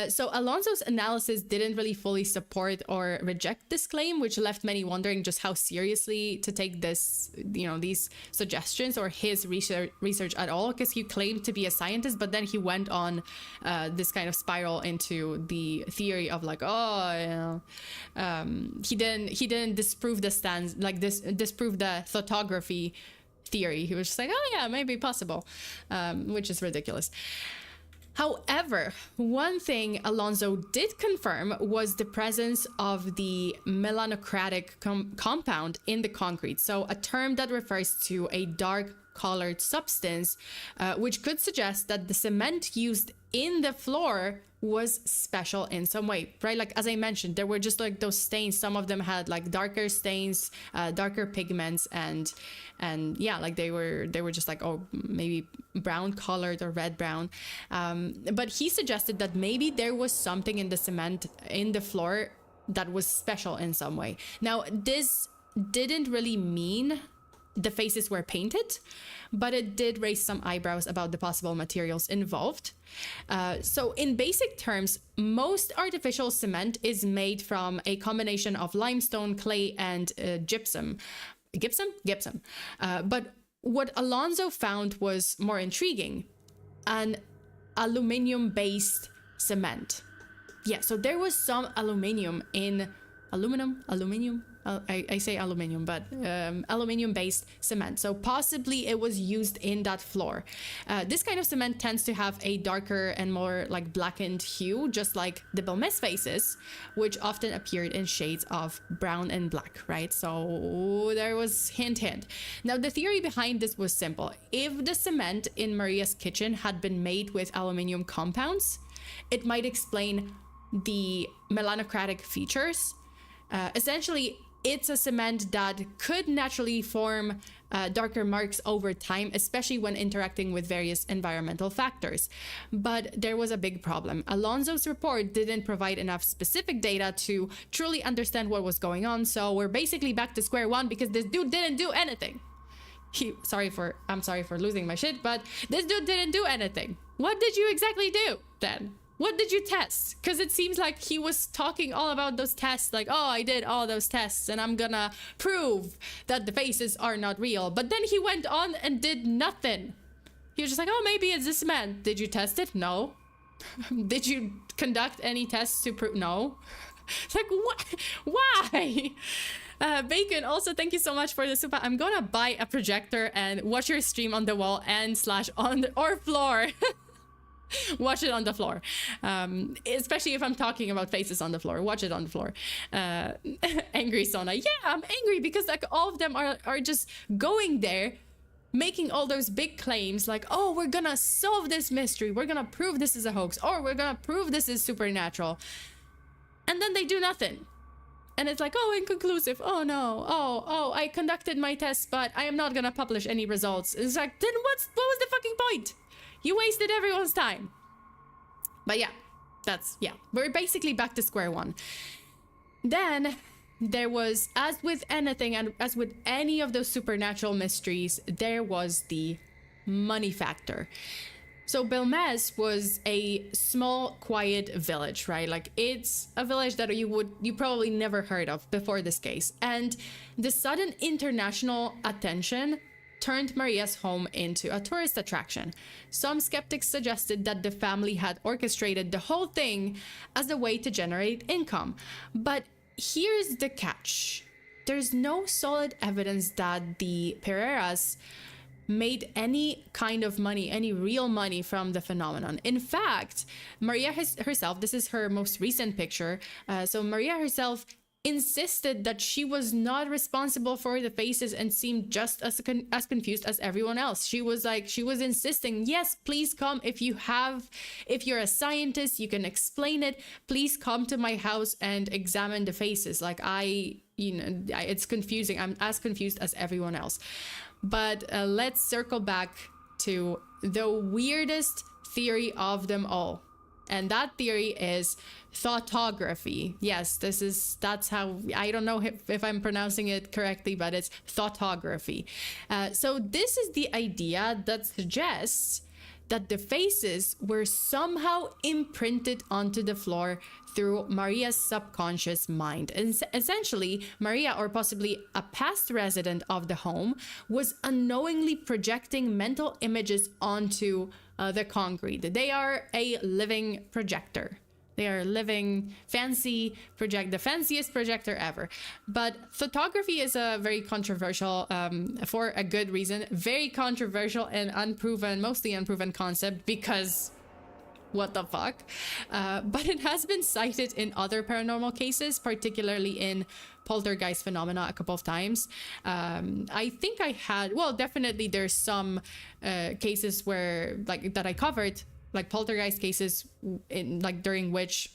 So Alonso's analysis didn't really fully support or reject this claim, which left many wondering just how seriously to take this, these suggestions or his research at all, because he claimed to be a scientist, but then he went on this kind of spiral into the theory of like, he didn't disprove the stands, like disprove the thoughtography theory. He was just like, oh yeah, maybe possible, which is ridiculous. However, one thing Alonso did confirm was the presence of the melanocratic compound in the concrete. So a term that refers to a dark colored substance, which could suggest that the cement used in the floor was special in some way, right? Like, as I mentioned, there were just like those stains. Some of them had like darker stains, darker pigments, and yeah, like they were just like, oh, maybe brown colored or red brown. But he suggested that maybe there was something in the cement in the floor that was special in some way. Now, this didn't really mean the faces were painted, but it did raise some eyebrows about the possible materials involved. So in basic terms, most artificial cement is made from a combination of limestone, clay, and gypsum. But what Alonso found was more intriguing: an aluminium-based cement. Yeah, so there was some aluminium in aluminium. I say aluminium, but aluminium-based cement. So possibly it was used in that floor. This kind of cement tends to have a darker and more like blackened hue, just like the Belmez faces, which often appeared in shades of brown and black, right? So there was hint. Now, the theory behind this was simple. If the cement in Maria's kitchen had been made with aluminium compounds, it might explain the melanocratic features. Essentially, it's a cement that could naturally form darker marks over time, especially when interacting with various environmental factors. But there was a big problem. Alonso's report didn't provide enough specific data to truly understand what was going on, so we're basically back to square one because this dude didn't do anything. I'm sorry for losing my shit, but this dude didn't do anything. What did you exactly do then? What did you test? Because it seems like he was talking all about those tests, like, oh, I did all those tests and I'm gonna prove that the faces are not real. But then he went on and did nothing. He was just like, oh, maybe it's this man. Did you test it? No. Did you conduct any tests to prove? No. It's like, what? Why? Bacon, also, thank you so much for the super. I'm gonna buy a projector and watch your stream on the wall and / on the or floor. Watch it on the floor, especially if I'm talking about faces on the floor. Watch it on the floor. Angry Sona, yeah, I'm angry because like all of them are just going there, making all those big claims like, oh, we're gonna solve this mystery, we're gonna prove this is a hoax, or we're gonna prove this is supernatural, and then they do nothing. And it's like, oh, inconclusive. Oh no. Oh, I conducted my tests, but I am not gonna publish any results. It's like, then what was the fucking point? You wasted everyone's time. But yeah, we're basically back to square one. Then there was, as with anything and as with any of those supernatural mysteries, there was the money factor. So Belmez was a small, quiet village, right? Like, it's a village that you probably never heard of before this case. And the sudden international attention turned Maria's home into a tourist attraction. Some skeptics suggested that the family had orchestrated the whole thing as a way to generate income. But here's the catch. There's no solid evidence that the Pereiras made any kind of money, any real money from the phenomenon. In fact, Maria herself, this is her most recent picture, so Maria herself insisted that she was not responsible for the faces and seemed just as confused as everyone else. She was insisting, yes, please come. If you're a scientist, you can explain it. Please come to my house and examine the faces. Like, it's confusing. I'm as confused as everyone else. But let's circle back to the weirdest theory of them all. And that theory is thoughtography. Yes, that's how, I don't know if I'm pronouncing it correctly, but it's thoughtography. So this is the idea that suggests that the faces were somehow imprinted onto the floor through Maria's subconscious mind. And essentially, Maria, or possibly a past resident of the home, was unknowingly projecting mental images onto the concrete. They are a living projector. They are living, fancy the fanciest projector ever. But photography is a very controversial, for a good reason, very controversial and mostly unproven concept, because what the fuck? But it has been cited in other paranormal cases, particularly in poltergeist phenomena a couple of times. I think definitely there's some cases where, like, that I covered, like poltergeist cases during which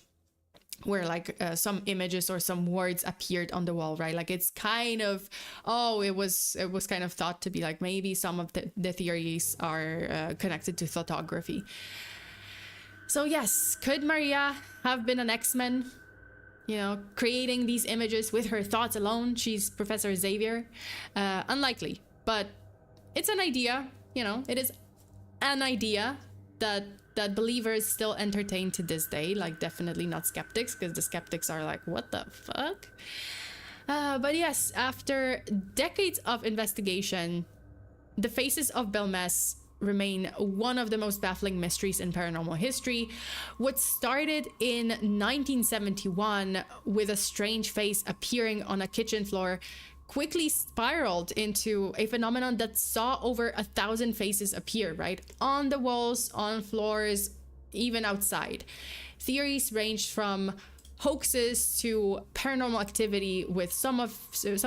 where some images or some words appeared on the wall, right? Like, it's kind of, it was kind of thought to be like maybe some of the theories are connected to thoughtography. So yes, could Maria have been an X-Men, creating these images with her thoughts alone? She's Professor Xavier. Unlikely, but it's an idea. It is an idea that believers still entertain to this day. Like, definitely not skeptics, because the skeptics are like, what the fuck? But yes, after decades of investigation, the faces of Belmez remain one of the most baffling mysteries in paranormal history. What started in 1971 with a strange face appearing on a kitchen floor quickly spiraled into a phenomenon that saw over 1,000 faces appear, right? On the walls, on floors, even outside. Theories ranged from hoaxes to paranormal activity, with some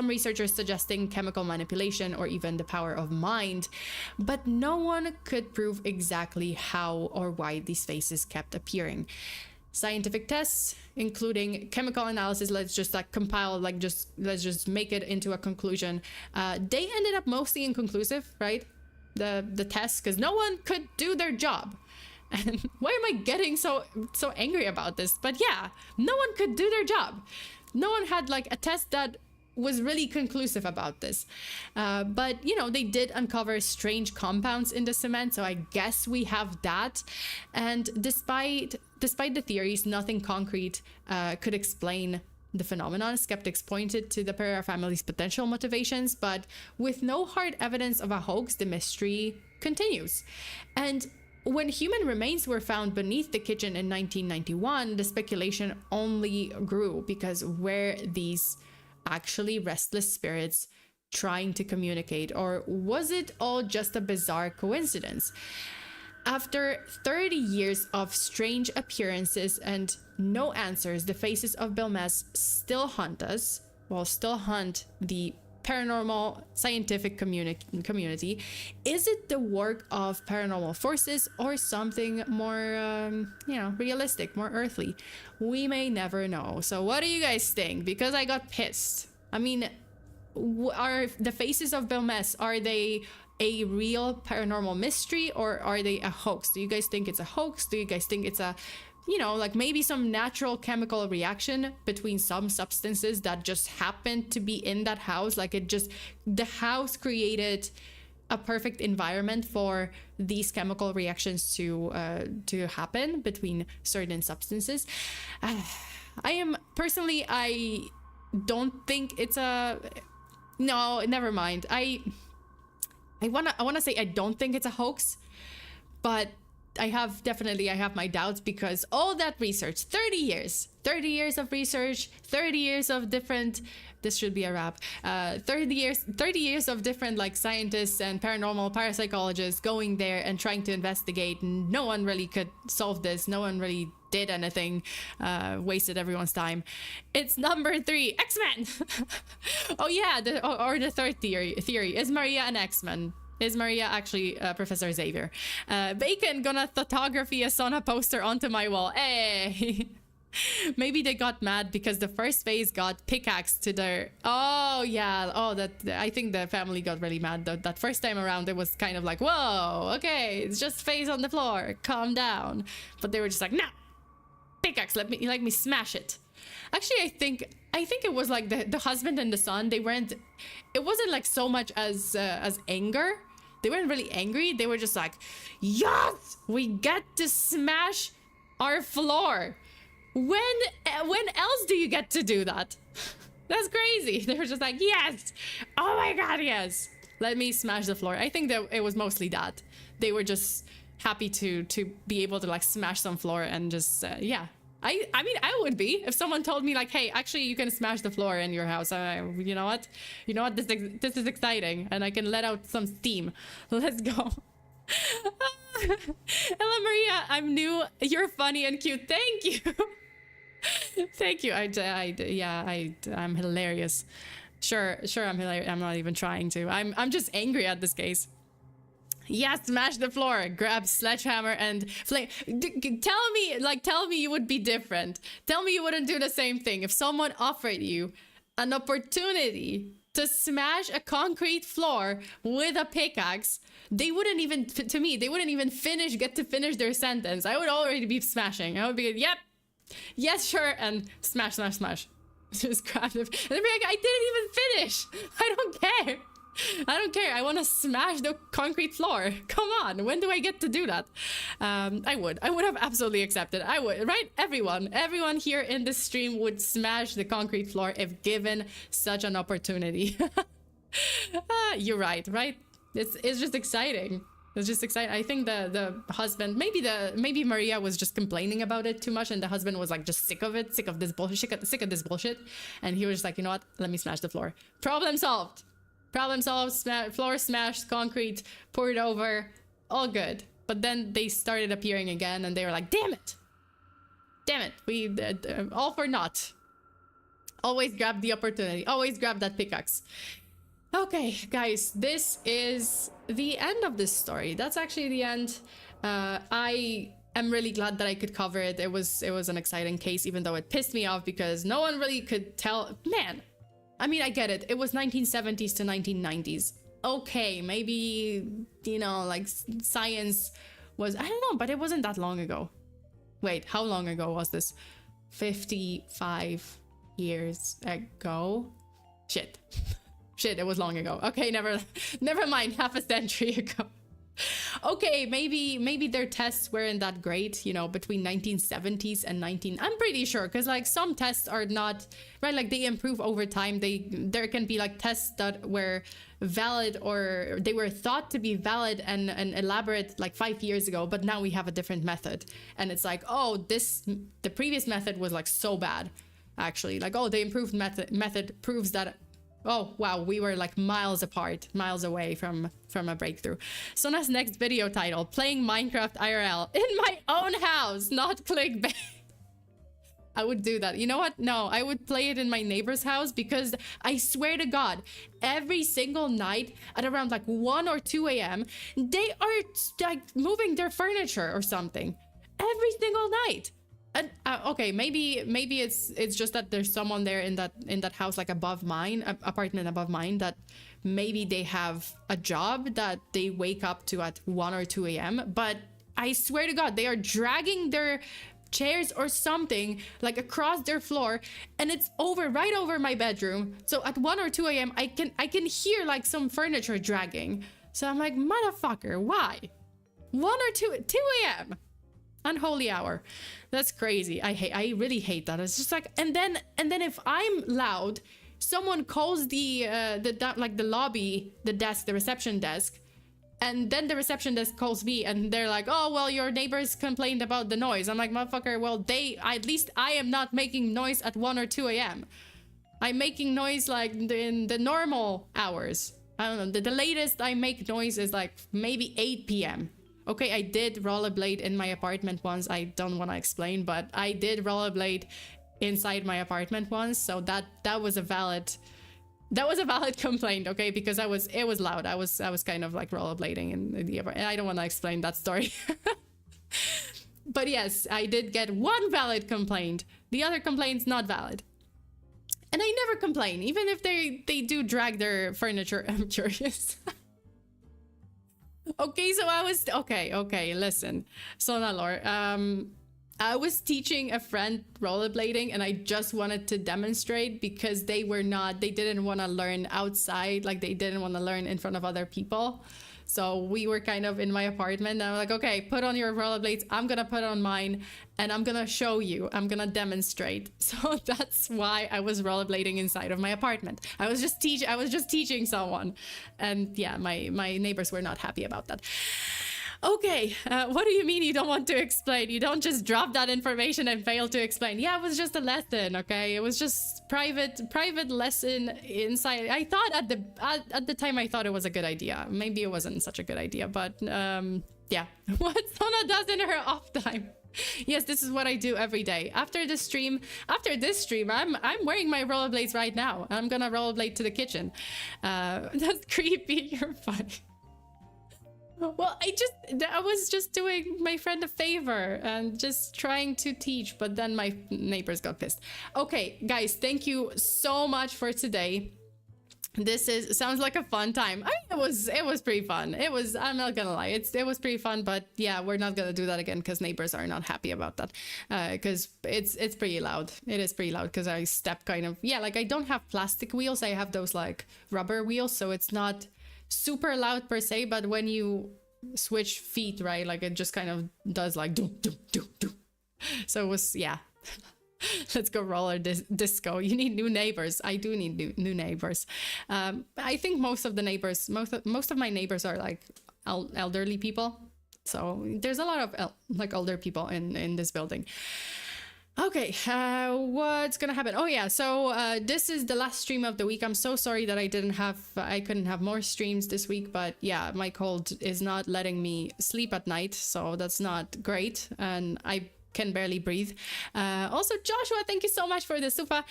researchers suggesting chemical manipulation or even the power of mind, but no one could prove exactly how or why these faces kept appearing. Scientific tests, including chemical analysis, let's just let's just make it into a conclusion. They ended up mostly inconclusive, right? The tests, because no one could do their job. And why am I getting so angry about this? But yeah, no one could do their job. No one had a test that was really conclusive about this. But they did uncover strange compounds in the cement, so I guess we have that. And despite the theories, nothing concrete could explain the phenomenon. Skeptics pointed to the Pereira family's potential motivations, but with no hard evidence of a hoax, the mystery continues. And when human remains were found beneath the kitchen in 1991, the speculation only grew, because were these actually restless spirits trying to communicate, or was it all just a bizarre coincidence? After 30 years of strange appearances and no answers, the faces of Belmez still haunt us, still haunt the paranormal scientific community. Is it the work of paranormal forces or something more realistic, more earthly? We may never know. So what do you guys think? Because I got pissed. I mean, are the faces of Belmez, are they a real paranormal mystery, or are they a hoax? Do you guys think it's a hoax? Do you guys think it's a maybe some natural chemical reaction between some substances that just happened to be in that house? The house created a perfect environment for these chemical reactions to happen between certain substances. I don't think it's no, never mind. I wanna say I don't think it's a hoax, but I have my doubts, because all that research, 30 years of research, 30 years of different, this should be a wrap, 30 years of different scientists and paranormal parapsychologists going there and trying to investigate. No one really could solve this. No one really did anything, wasted everyone's time. It's number 3, X-Men. Oh yeah, the third theory, is Maria an X-Men? Is Maria actually Professor Xavier? Bacon gonna thoughtography a sauna poster onto my wall. Hey! Maybe they got mad because the first phase got pickaxed to their... Oh, yeah. I think the family got really mad. That first time around, it was kind of like, whoa, okay, it's just phase on the floor. Calm down. But they were just like, no, pickaxe. Let me smash it. Actually, I think it was like the husband and the son. They weren't. It wasn't like so much as anger. They weren't really angry. They were just like, yes, we get to smash our floor. When else do you get to do that? That's crazy. They were just like, yes. Oh my god, yes. Let me smash the floor. I think that it was mostly that. They were just happy to be able to like smash some floor and just yeah. I mean, I would be if someone told me like, hey, actually you can smash the floor in your house. You know what? This is exciting and I can let out some steam. Let's go. Hello Maria, I'm new. You're funny and cute. Thank you. Thank you. I'm hilarious. Sure, I'm hilarious. I'm not even trying to. I'm just angry at this case. Yeah, smash the floor, grab sledgehammer and flame. Tell me you would be different. Tell me you wouldn't do the same thing. If someone offered you an opportunity to smash a concrete floor with a pickaxe, they wouldn't even, to me, they wouldn't even get to finish their sentence. I would already be smashing. I would be, yep, yes, sure, and smash, smash, smash. Just grab it. And they'd be like, I didn't even finish. I don't care. I don't care. I want to smash the concrete floor. Come on. When do I get to do that? I would have absolutely accepted. I would, right? Everyone here in this stream would smash the concrete floor if given such an opportunity. You're right? It's just exciting. It's just exciting. I think the husband, maybe Maria was just complaining about it too much, and the husband was like just sick of it, sick of this bullshit, and he was just like, you know what? Let me smash the floor. Problem solved. Problem solved. Floor smashed, concrete poured over, all good. But then they started appearing again, and they were like, damn it, we all for naught. Always grab the opportunity. Always grab that pickaxe. Okay, guys, this is the end of this story. That's actually the end. I am really glad that I could cover it. It was an exciting case, even though it pissed me off because no one really could tell. Man, I mean, I get it. It was 1970s to 1990s. Okay, maybe, you know, like science was, I don't know, but it wasn't that long ago. Wait, how long ago was this? 55 years ago? Shit, it was long ago. Okay, never mind, half a century ago. Okay, maybe their tests weren't that great, you know, between 1970s and I'm pretty sure, because like some tests are not, right, like they improve over time. There can be like tests that were valid or they were thought to be valid and elaborate like 5 years ago, but now we have a different method. And it's like, oh, the previous method was like so bad, actually. Like, oh, the improved method proves that, oh wow, we were like miles away from a breakthrough. Sona's next video title: playing Minecraft IRL in my own house, not clickbait. I would do that. You know what? No, I would play it in my neighbor's house, because I swear to God, every single night at around like 1 or 2 a.m. they are like moving their furniture or something. Every single night. And okay, maybe it's just that there's someone there in that house, like above mine, apartment above mine, that maybe they have a job that they wake up to at 1 or 2 a.m. But I swear to God, they are dragging their chairs or something like across their floor, and it's right over my bedroom. So at 1 or 2 a.m. I can hear like some furniture dragging. So I'm like, motherfucker, why? 1 or 2 a.m. Unholy hour. That's crazy. I really hate that. It's just like, and then if I'm loud, someone calls the lobby, the desk, the reception desk, and then the reception desk calls me, and they're like, oh well, your neighbors complained about the noise. I'm like, motherfucker, well, at least I am not making noise at 1 or 2 a.m. I'm making noise like in the normal hours. I don't know, the latest I make noise is like maybe 8 p.m. Okay, I did rollerblade in my apartment once. I don't want to explain, but I did rollerblade inside my apartment once. So that was a valid complaint, okay? Because it was loud. I was kind of like rollerblading in the apartment. I don't want to explain that story. But yes, I did get one valid complaint. The other complaint's not valid. And I never complain, even if they do drag their furniture. I'm curious. Okay, so I was okay, listen, Sona Lore, I was teaching a friend rollerblading and I just wanted to demonstrate because they didn't want to learn outside. Like they didn't want to learn in front of other people. So we were kind of in my apartment and I'm like, okay, put on your rollerblades. I'm going to put on mine and I'm going to show you. I'm going to demonstrate. So that's why I was rollerblading inside of my apartment. I was just teaching someone. And yeah, my neighbors were not happy about that. Okay, what do you mean you don't want to explain? You don't just drop that information and fail to explain. Yeah, it was just a lesson, okay? It was just private lesson inside. I thought at the time I thought it was a good idea. Maybe it wasn't such a good idea, but yeah. What Sona does in her off time. Yes, this is what I do every day. After this stream, I'm wearing my rollerblades right now. I'm gonna rollerblade to the kitchen. That's creepy. You're funny. Well, I was just doing my friend a favor and just trying to teach, but then my neighbors got pissed. Okay, guys, thank you so much for today. Sounds like a fun time. I mean, it was pretty fun. I'm not gonna lie, it was pretty fun, but yeah, we're not gonna do that again because neighbors are not happy about that. Because it's pretty loud. It is pretty loud because I step kind of, yeah, like I don't have plastic wheels. I have those like rubber wheels, so it's not super loud per se, but when you switch feet, right, like it just kind of does like doom doom doom doom. So it was, yeah. Let's go roller disco. You need new neighbors. I do need new neighbors. I think most of my neighbors are like elderly people, so there's a lot of like older people in this building. Okay, what's gonna happen? Oh yeah, so this is the last stream of the week. I'm so sorry that I couldn't have more streams this week, but yeah, my cold is not letting me sleep at night, so that's not great, and I can barely breathe. Also, Joshua, thank you so much for the super.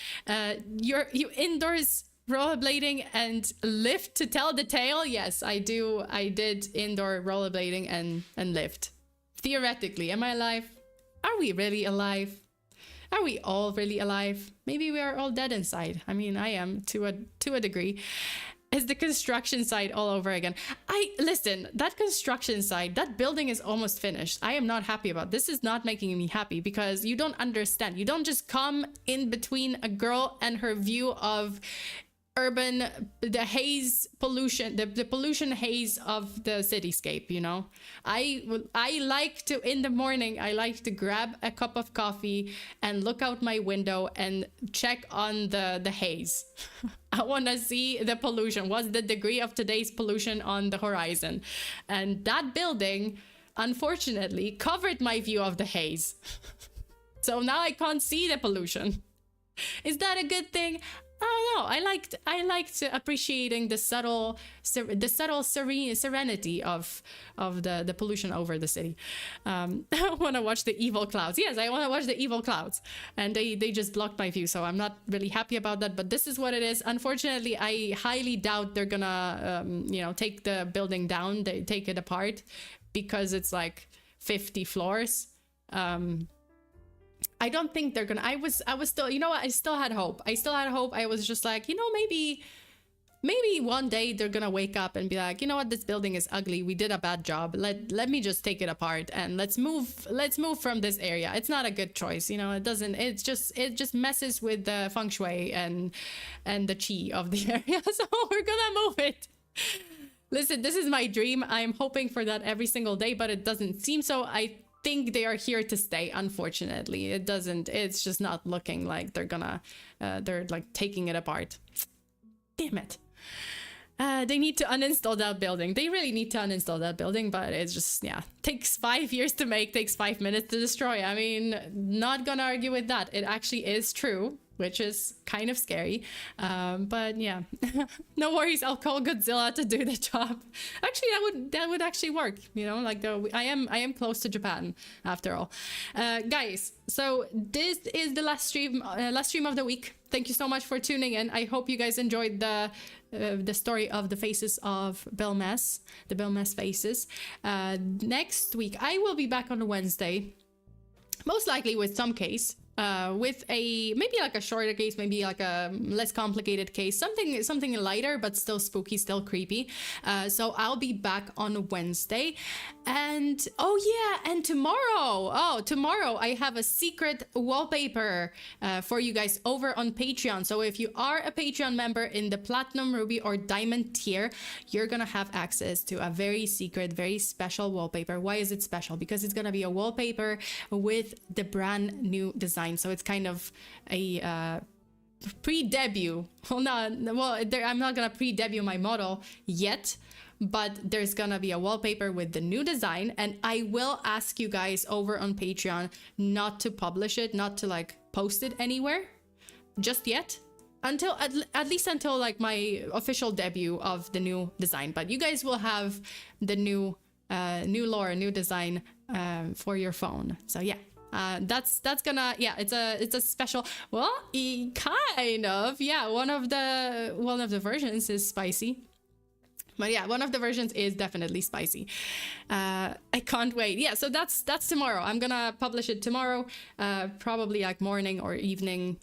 You indoors rollerblading and lift to tell the tale? Yes, I do. I did indoor rollerblading and lift. Theoretically, am I alive? Are we really alive? Are we all really alive? Maybe we are all dead inside. I mean, I am to a degree. It's the construction site all over again. Listen, that construction site, that building is almost finished. I am not happy about this. Is not making me happy because you don't understand. You don't just come in between a girl and her view of the haze pollution, the pollution haze of the cityscape, you know. I like to, in the morning, I like to grab a cup of coffee and look out my window and check on the haze. I want to see the pollution. What's the degree of today's pollution on the horizon? And that building, unfortunately, covered my view of the haze. So now I can't see the pollution. Is that a good thing? I don't know. I liked appreciating the subtle serenity of the pollution over the city. I want to watch the evil clouds. Yes, I want to watch the evil clouds, and they just blocked my view, so I'm not really happy about that. But this is what it is. Unfortunately, I highly doubt they're gonna take the building down, they take it apart, because it's like 50 floors. I don't think they're gonna. I was still, you know what? I still had hope. I was just like, maybe one day they're gonna wake up and be like, you know what? This building is ugly. We did a bad job. Let me just take it apart and let's move from this area. It's not a good choice, It doesn't. It just messes with the feng shui and the chi of the area. So we're gonna move it. Listen, this is my dream. I'm hoping for that every single day, but it doesn't seem so. I think they are here to stay. Unfortunately, it's just not looking like they're like taking it apart. Damn it. They need to uninstall that building. They really need to uninstall that building, but it's just, yeah, takes 5 years to make, takes 5 minutes to destroy. I mean, not gonna argue with that. It actually is true, which is kind of scary. But yeah, no worries. I'll call Godzilla to do the job. Actually, that would actually work. Like I am close to Japan after all. Guys, so this is the last stream of the week. Thank you so much for tuning in. I hope you guys enjoyed the story of the faces of Belmez, the Belmez faces. Next week, I will be back on a Wednesday, most likely with some case. with a maybe like a shorter case, maybe like a less complicated case, something lighter but still spooky, still creepy. So I'll be back on Wednesday. And and tomorrow I have a secret wallpaper for you guys over on Patreon. So if you are a Patreon member in the Platinum, Ruby, or Diamond tier, you're gonna have access to a very secret, very special wallpaper. Why is it special? Because it's gonna be a wallpaper with the brand new design. So it's kind of a pre-debut. I'm not gonna pre-debut my model yet, but there's gonna be a wallpaper with the new design, and I will ask you guys over on Patreon not to publish it, not to like post it anywhere just yet, until at least until like my official debut of the new design. But you guys will have the new lore, new design for your phone. So yeah. That's gonna, it's a special, well, kind of, one of the versions is spicy, but yeah, one of the versions is definitely spicy. I can't wait. Yeah, so that's tomorrow. I'm gonna publish it tomorrow, probably like morning or evening,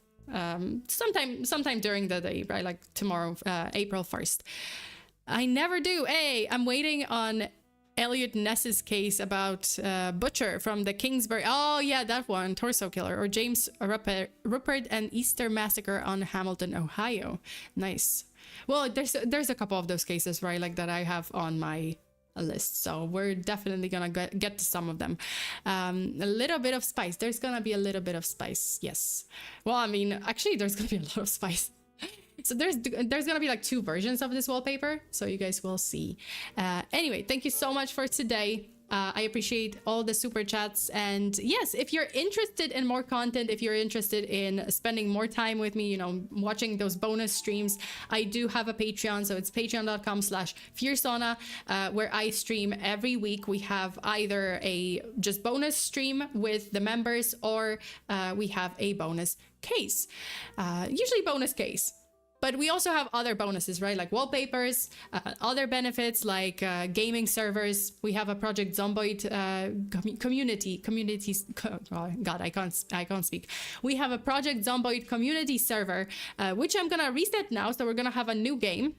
sometime during the day, right? Like tomorrow, April 1st. I never do. Hey, I'm waiting on Elliot Ness's case about Butcher from the Kingsbury. Oh yeah, that one, Torso Killer, or James Rupert and Easter Massacre on Hamilton, Ohio. Nice. Well, there's a couple of those cases, right, like that I have on my list, so we're definitely gonna get to some of them. A little bit of spice. There's gonna be a little bit of spice. Yes. Well, I mean, actually, there's gonna be a lot of spice. So there's gonna be like 2 versions of this wallpaper, so you guys will see. Anyway, thank you so much for today. I appreciate all the super chats, and yes, if you're interested in more content, if you're interested in spending more time with me, watching those bonus streams, I do have a Patreon. So it's patreon.com/FEARSONA, where I stream every week. We have either a just bonus stream with the members, or we have a bonus case, usually bonus case. But we also have other bonuses, right? Like wallpapers, other benefits like gaming servers. We have a Project Zomboid communities. Oh God, I can't speak. We have a Project Zomboid community server, which I'm gonna reset now. So we're gonna have a new game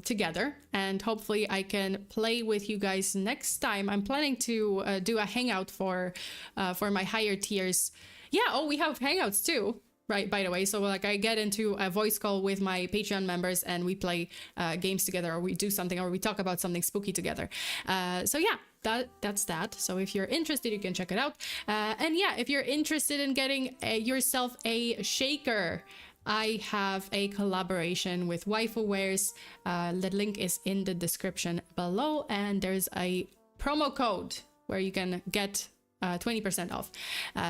together, and hopefully I can play with you guys next time. I'm planning to do a hangout for my higher tiers. Yeah. Oh, we have hangouts too. Right, by the way, so like I get into a voice call with my Patreon members and we play games together, or we do something, or we talk about something spooky together. So yeah, that's that. So if you're interested, you can check it out. And yeah, if you're interested in getting yourself a shaker, I have a collaboration with Waifu Wares. The link is in the description below, and there's a promo code where you can get 20% off.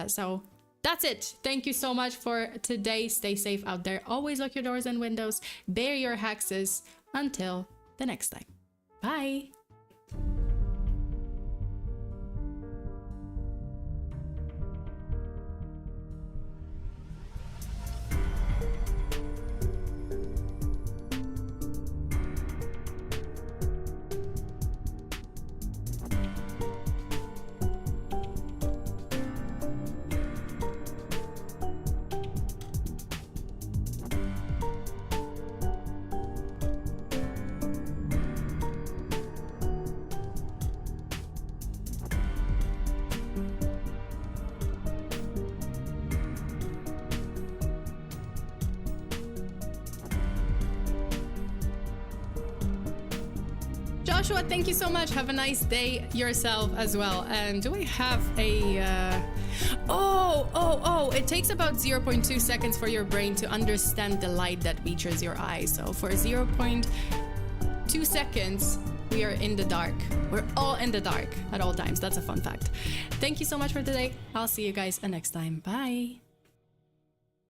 So that's it. Thank you so much for today. Stay safe out there. Always lock your doors and windows. Bear your hexes. Until the next time. Bye. Joshua, thank you so much. Have a nice day yourself as well. And do I have a... it takes about 0.2 seconds for your brain to understand the light that reaches your eyes. So for 0.2 seconds, we are in the dark. We're all in the dark at all times. That's a fun fact. Thank you so much for today. I'll see you guys next time. Bye.